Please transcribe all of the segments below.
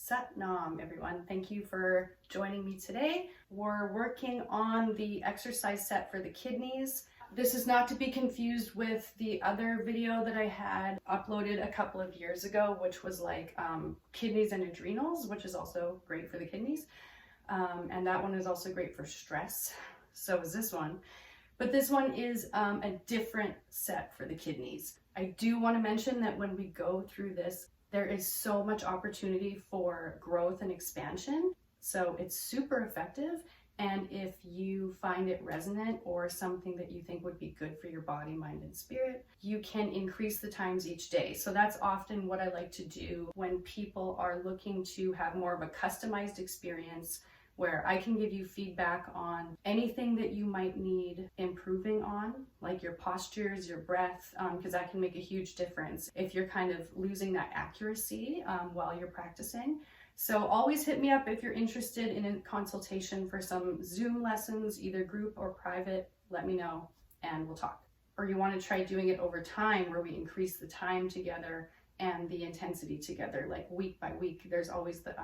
Sat Nam, everyone. Thank you for joining me today. We're working on the exercise set for the kidneys. This is not to be confused with the other video that I had uploaded a couple of years ago, which was like kidneys and adrenals, which is also great for the kidneys. And that one is also great for stress. So is this one. But this one is a different set for the kidneys. I do want to mention that when we go through this, there is so much opportunity for growth and expansion. So it's super effective. And if you find it resonant or something that you think would be good for your body, mind, and spirit, you can increase the times each day. So that's often what I like to do when people are looking to have more of a customized experience, where I can give you feedback on anything that you might need improving on, like your postures, your breath, because that can make a huge difference if you're kind of losing that accuracy while you're practicing. So always hit me up if you're interested in a consultation for some Zoom lessons, either group or private. Let me know and we'll talk. Or you want to try doing it over time, where we increase the time together and the intensity together, like week by week. There's always the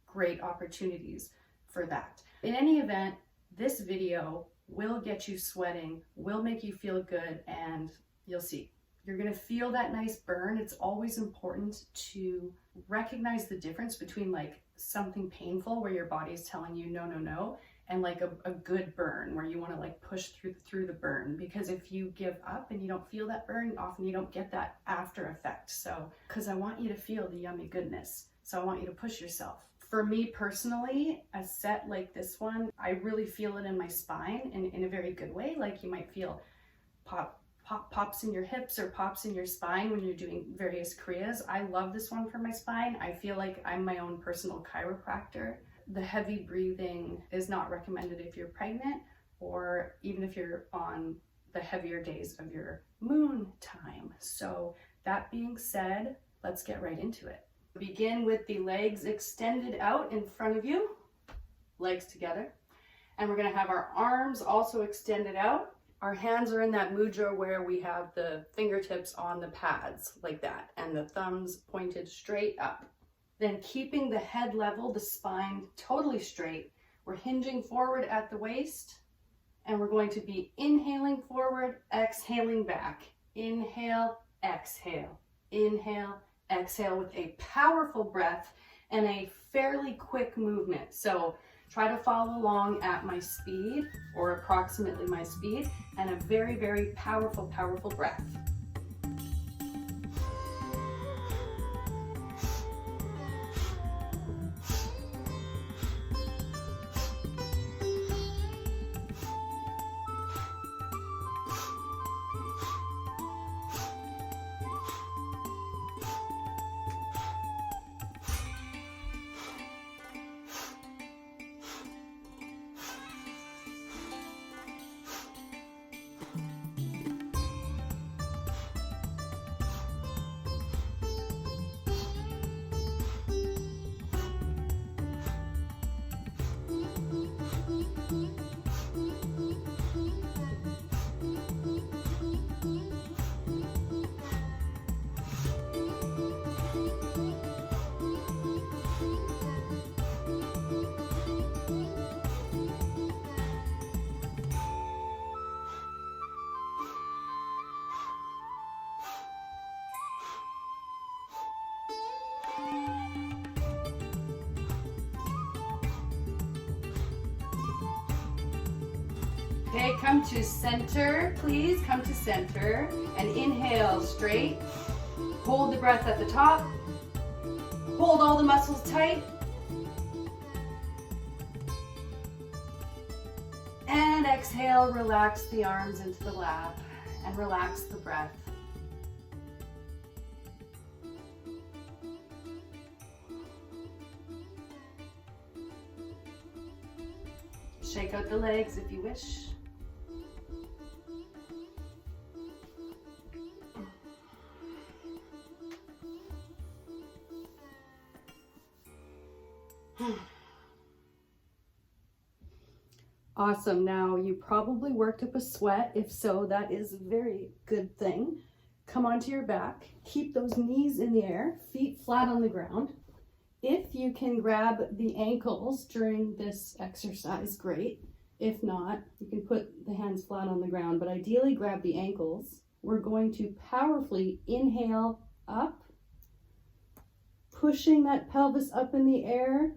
great opportunities for that. In any event, this video will get you sweating, will make you feel good, and you'll see. You're gonna feel that nice burn. It's always important to recognize the difference between like something painful where your body's telling you no, no, no, and like a good burn where you wanna like push through the burn. Because if you give up and you don't feel that burn, often you don't get that after effect. So, because I want you to feel the yummy goodness. So I want you to push yourself. For me personally, a set like this one, I really feel it in my spine in a very good way. Like you might feel pops in your hips or pops in your spine when you're doing various Kriyas. I love this one for my spine. I feel like I'm my own personal chiropractor. The heavy breathing is not recommended if you're pregnant or even if you're on the heavier days of your moon time. So that being said, let's get right into it. Begin with the legs extended out in front of you, legs together. And we're gonna have our arms also extended out. Our hands are in that mudra where we have the fingertips on the pads like that, and the thumbs pointed straight up. Then keeping the head level, the spine totally straight, we're hinging forward at the waist, and we're going to be inhaling forward, exhaling back. Inhale, exhale, inhale, exhale with a powerful breath and a fairly quick movement. So try to follow along at my speed or approximately my speed, and a very, very powerful, powerful breath. Okay, come to center, please. Come to center and inhale straight. Hold the breath at the top. Hold all the muscles tight. And exhale, relax the arms into the lap and relax the breath. Shake out the legs if you wish. Awesome. Now you probably worked up a sweat. If so, that is a very good thing. Come onto your back. Keep those knees in the air, feet flat on the ground. If you can grab the ankles during this exercise, great. If not, you can put the hands flat on the ground, but ideally grab the ankles. We're going to powerfully inhale up, pushing that pelvis up in the air.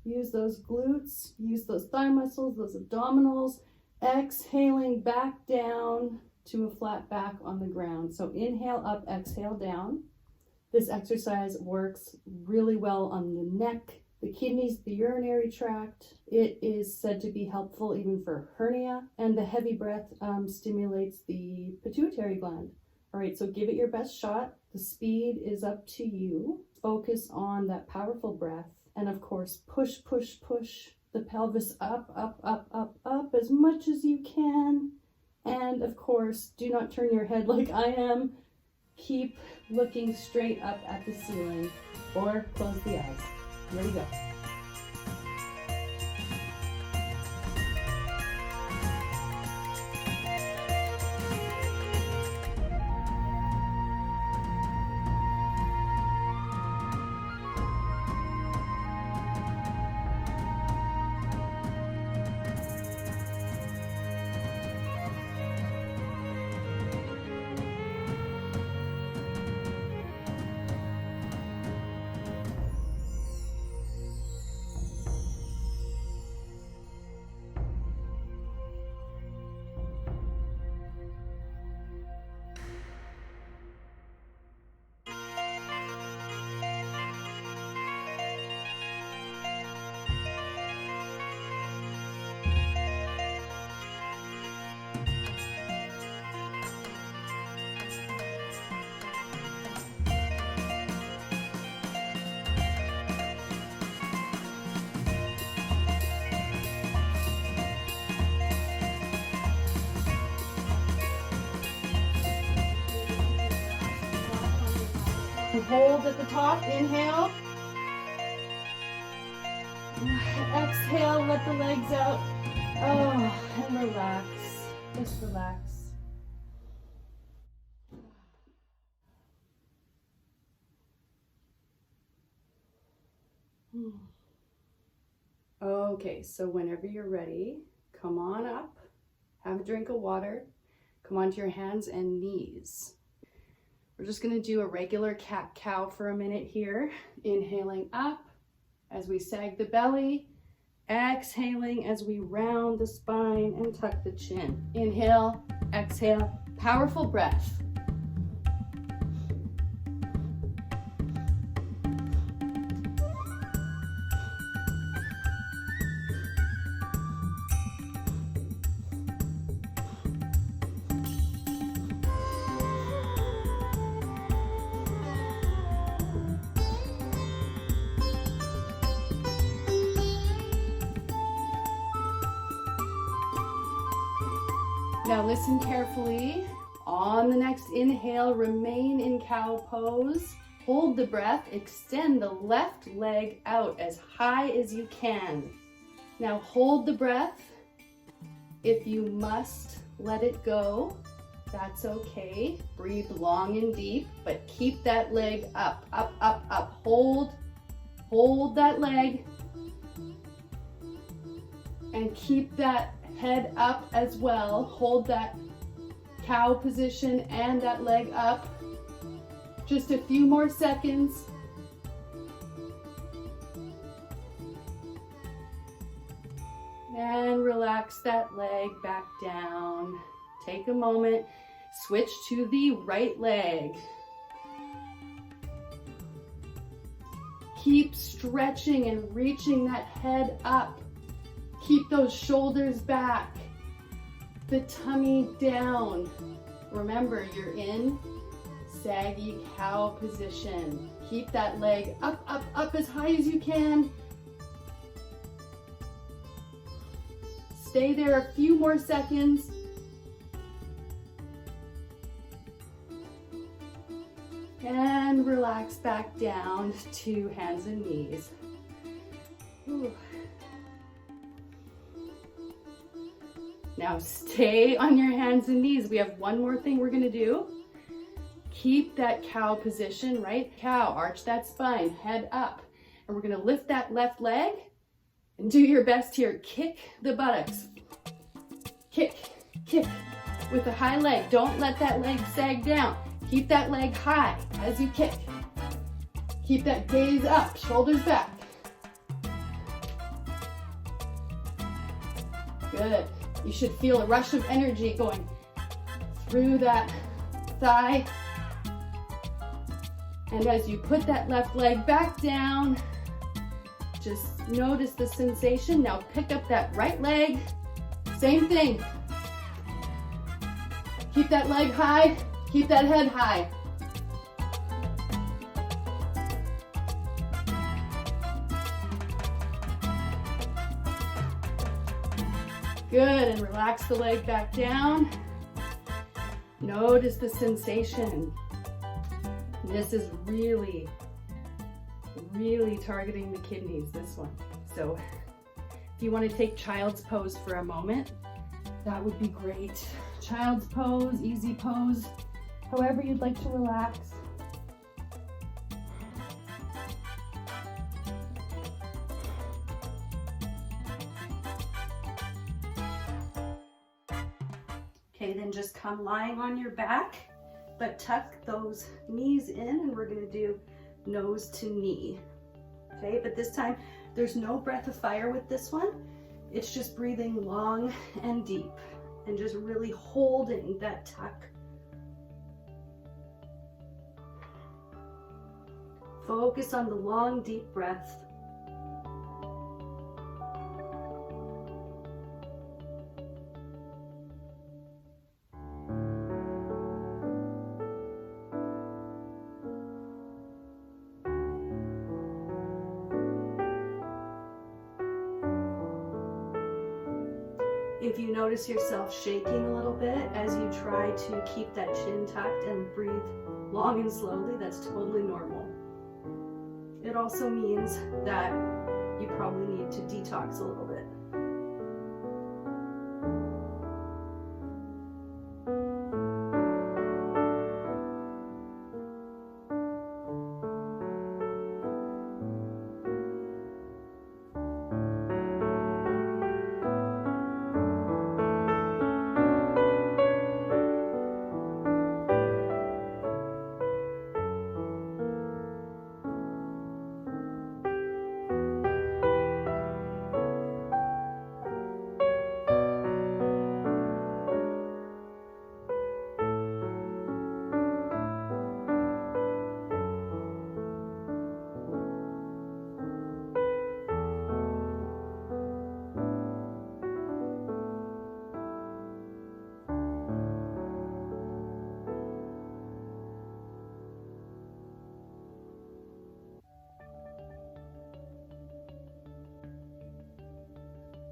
Use those glutes, use those thigh muscles, those abdominals. Exhaling back down to a flat back on the ground. So inhale up, exhale down. This exercise works really well on the neck, the kidneys, the urinary tract. It is said to be helpful even for hernia, and the heavy breath stimulates the pituitary gland. All right, so give it your best shot. The speed is up to you. Focus on that powerful breath, and of course, push, push, push the pelvis up, up, up, up, up as much as you can. And of course, do not turn your head like I am. Keep looking straight up at the ceiling or close the eyes. Here we go. Hold at the top, inhale. Exhale, let the legs out. Oh, and relax. Just relax. Okay, so whenever you're ready, come on up, have a drink of water, come onto your hands and knees. We're just going to do a regular cat-cow for a minute here. Inhaling up as we sag the belly. Exhaling as we round the spine and tuck the chin. Inhale, exhale, powerful breath. Now listen carefully. On the next inhale, remain in cow pose. Hold the breath, extend the left leg out as high as you can. Now hold the breath. If you must let it go, that's okay. Breathe long and deep, but keep that leg up, up, up, up. Hold that leg. And keep that head up as well. Hold that cow position and that leg up. Just a few more seconds. And relax that leg back down. Take a moment, switch to the right leg. Keep stretching and reaching that head up. Keep those shoulders back, the tummy down. Remember, you're in saggy cow position. Keep that leg up, up, up as high as you can. Stay there a few more seconds. And relax back down to hands and knees. Ooh. Now stay on your hands and knees. We have one more thing we're gonna do. Keep that cow position, right? Cow, arch that spine, head up. And we're gonna lift that left leg and do your best here. Kick the buttocks. Kick, kick with the high leg. Don't let that leg sag down. Keep that leg high as you kick. Keep that gaze up, shoulders back. Good. You should feel a rush of energy going through that thigh. And as you put that left leg back down, just notice the sensation. Now pick up that right leg. Same thing. Keep that leg high. Keep that head high. Good, and relax the leg back down. Notice the sensation. This is really targeting the kidneys, this one. So if you want to take child's pose for a moment, that would be great. Child's pose, easy pose, however you'd like to relax. Okay, then just come lying on your back, but tuck those knees in, and we're gonna do nose to knee. Okay, but this time there's no breath of fire with this one. It's just breathing long and deep and just really holding that tuck. Focus on the long, deep breath. If you notice yourself shaking a little bit as you try to keep that chin tucked and breathe long and slowly, that's totally normal. It also means that you probably need to detox a little bit.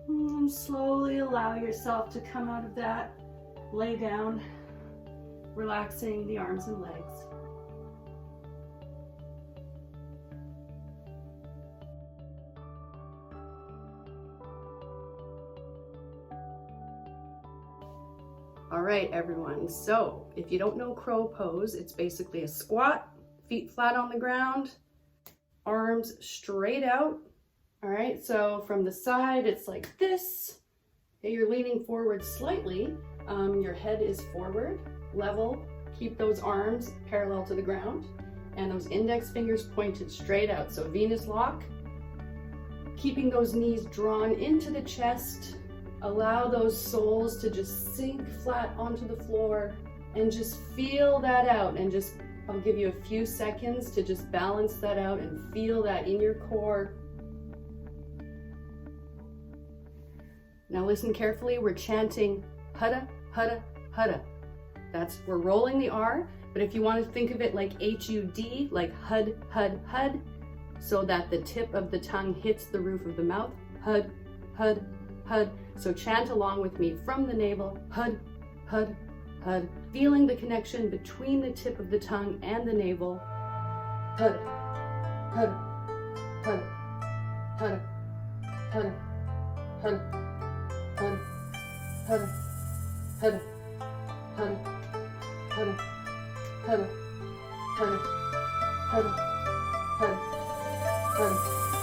And slowly allow yourself to come out of that. Lay down, relaxing the arms and legs. All right, everyone. So if you don't know crow pose, it's basically a squat, feet flat on the ground, arms straight out. All right, so from the side, it's like this. Okay, you're leaning forward slightly. Your head is forward, level. Keep those arms parallel to the ground and those index fingers pointed straight out. So Venus lock, keeping those knees drawn into the chest. Allow those soles to just sink flat onto the floor and just feel that out. And just, I'll give you a few seconds to just balance that out and feel that in your core. Now listen carefully, we're chanting hutta, hutta, hutta. We're rolling the R, but if you want to think of it like H-U-D, like hud, hud, hud, so that the tip of the tongue hits the roof of the mouth, hud, hud, hud. So chant along with me from the navel, hud, hud, hud. Feeling the connection between the tip of the tongue and the navel, hud, hud, hud, hud, hud, hud. Hud, hud, hud, hud, hud, hud, hud, hud, hud, hud, hud.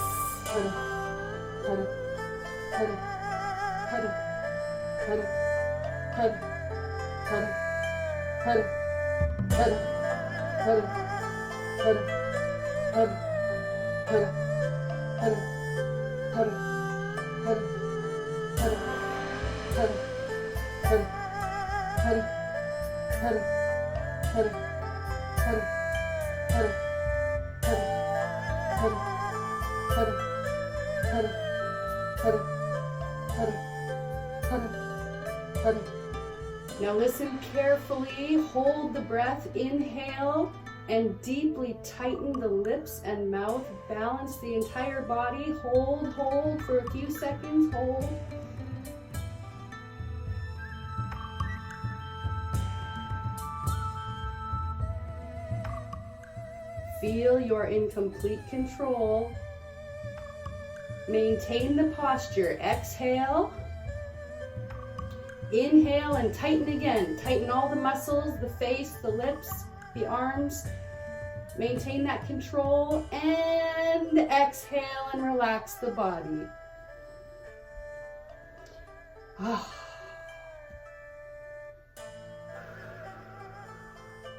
Now listen carefully, hold the breath, inhale, and deeply tighten the lips and mouth. Balance the entire body. Hold for a few seconds, hold. Feel you're in complete control. Maintain the posture. Exhale. Inhale and tighten again. Tighten all the muscles, the face, the lips, the arms. Maintain that control. And exhale and relax the body. I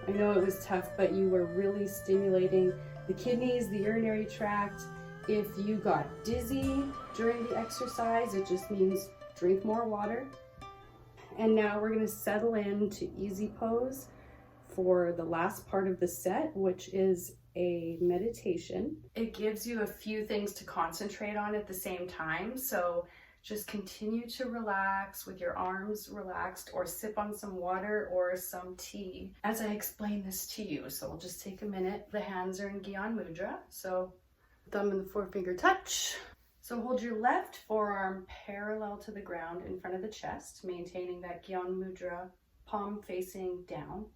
know it was tough, but you were really stimulating the kidneys, the urinary tract. If you got dizzy during the exercise, it just means drink more water. And now we're going to settle into easy pose for the last part of the set, which is a meditation. It gives you a few things to concentrate on at the same time. So just continue to relax with your arms relaxed, or sip on some water or some tea as I explain this to you. So we'll just take a minute. The hands are in Gyan Mudra. So thumb and the forefinger touch. So hold your left forearm parallel to the ground in front of the chest, maintaining that Gyan Mudra, palm facing down.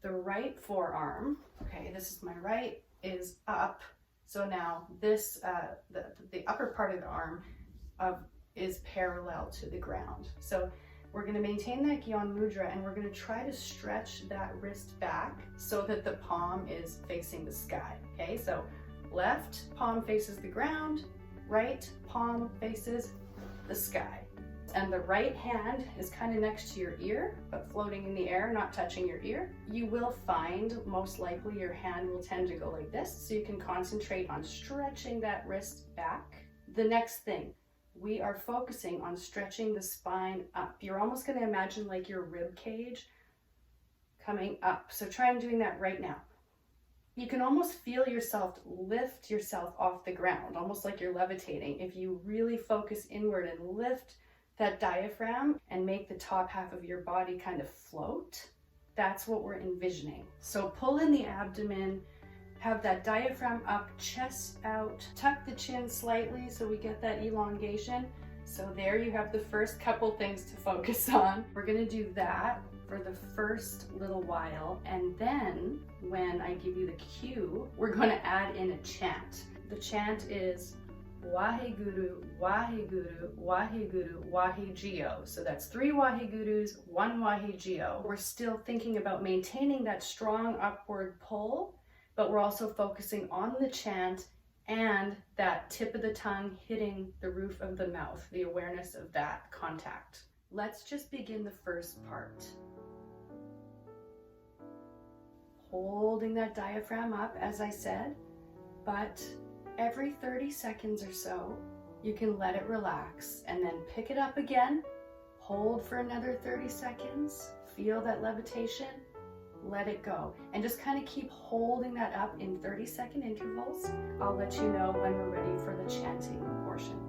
The right forearm, okay, this is my right, is up. So now this, the upper part of the arm is parallel to the ground. So we're going to maintain that Gyan Mudra, and we're going to try to stretch that wrist back so that the palm is facing the sky. Okay, so left palm faces the ground, right palm faces the sky. And the right hand is kind of next to your ear, but floating in the air, not touching your ear. You will find, most likely, your hand will tend to go like this, so you can concentrate on stretching that wrist back. The next thing, we are focusing on stretching the spine up. You're almost going to imagine like your rib cage coming up. So try doing that right now. You can almost feel yourself lift yourself off the ground, almost like you're levitating. If you really focus inward and lift that diaphragm and make the top half of your body kind of float, that's what we're envisioning. So pull in the abdomen, have that diaphragm up, chest out, tuck the chin slightly so we get that elongation. So there you have the first couple things to focus on. We're gonna do that for the first little while, and then when I give you the cue, we're gonna add in a chant. The chant is WAHE GURU, WAHE GURU, WAHE GURU, WAHE JIO. So that's 3 WAHE GURUs, 1 WAHE JIO. We're still thinking about maintaining that strong upward pull, but we're also focusing on the chant and that tip of the tongue hitting the roof of the mouth, the awareness of that contact. Let's just begin the first part. Holding that diaphragm up, as I said, but every 30 seconds or so, you can let it relax and then pick it up again, hold for another 30 seconds, feel that levitation, let it go, and just kind of keep holding that up in 30-second intervals. I'll let you know when we're ready for the chanting portion.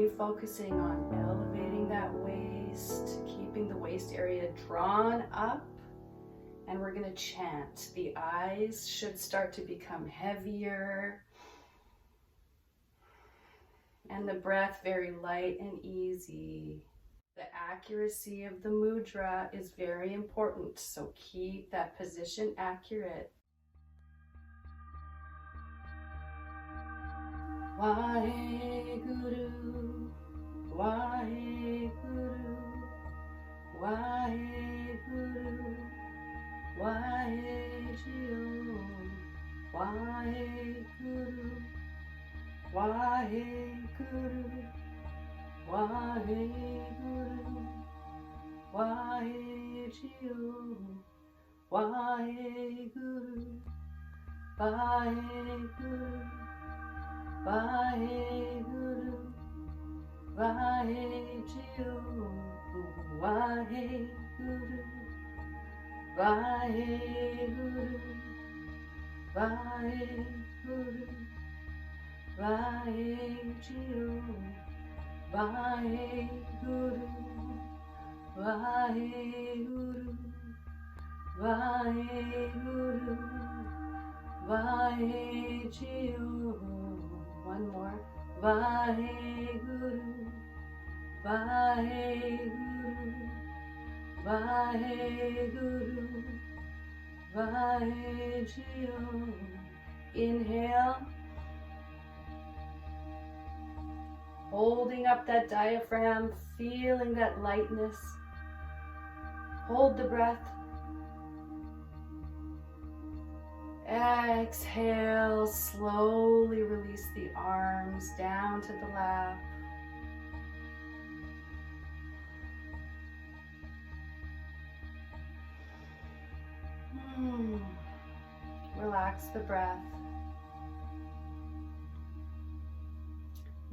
continue focusing on elevating that waist, keeping the waist area drawn up. And we're going to chant. The eyes should start to become heavier. And the breath very light and easy. The accuracy of the mudra is very important, so keep that position accurate. Wahe Guru, Wahe Guru, Wahe Guru, Wahe Jio, Wahe Guru, Wahe Guru, Wahe Guru, Wahe Jio, Wahe Guru, Wahe Guru, Wahe Guru, Wahe Jio, Wahe Guru, Wahe Guru, Wahe Guru, Wahe Jio, Wahe Guru, Wahe Guru, Wahe Guru, Wahe Jio. One more. Wahe Guru, Wahe Guru, Wahe Guru, Wahe Jio. Inhale. Holding up that diaphragm, feeling that lightness. Hold the breath. Exhale, slowly release the arms down to the lap. Relax the breath.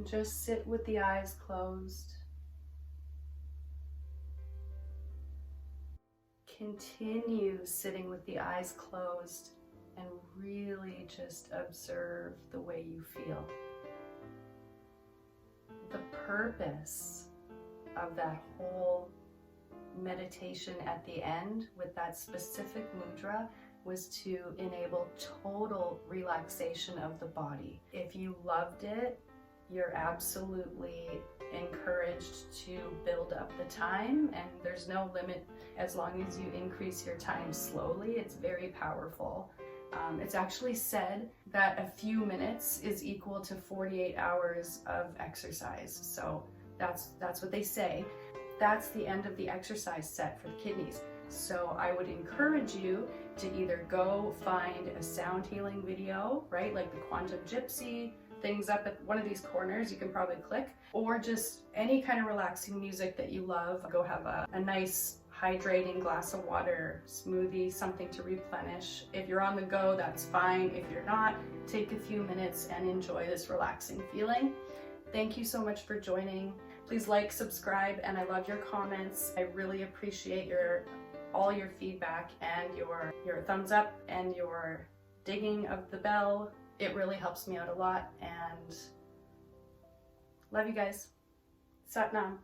Just sit with the eyes closed. Continue sitting with the eyes closed and really just observe the way you feel. The purpose of that whole meditation at the end with that specific mudra was to enable total relaxation of the body. If you loved it, you're absolutely encouraged to build up the time, and there's no limit as long as you increase your time slowly. It's very powerful. It's actually said that a few minutes is equal to 48 hours of exercise. So that's what they say. That's the end of the exercise set for the kidneys. So I would encourage you to either go find a sound healing video, right? Like the Quantum Gypsy, things up at one of these corners you can probably click, or just any kind of relaxing music that you love. Go have a nice hydrating glass of water, smoothie, something to replenish. If you're on the go, that's fine. If you're not, take a few minutes and enjoy this relaxing feeling. Thank you so much for joining. Please like, subscribe, and I love your comments. I really appreciate all your feedback and your thumbs up and your dinging of the bell. It really helps me out a lot, and love you guys. Sat Nam.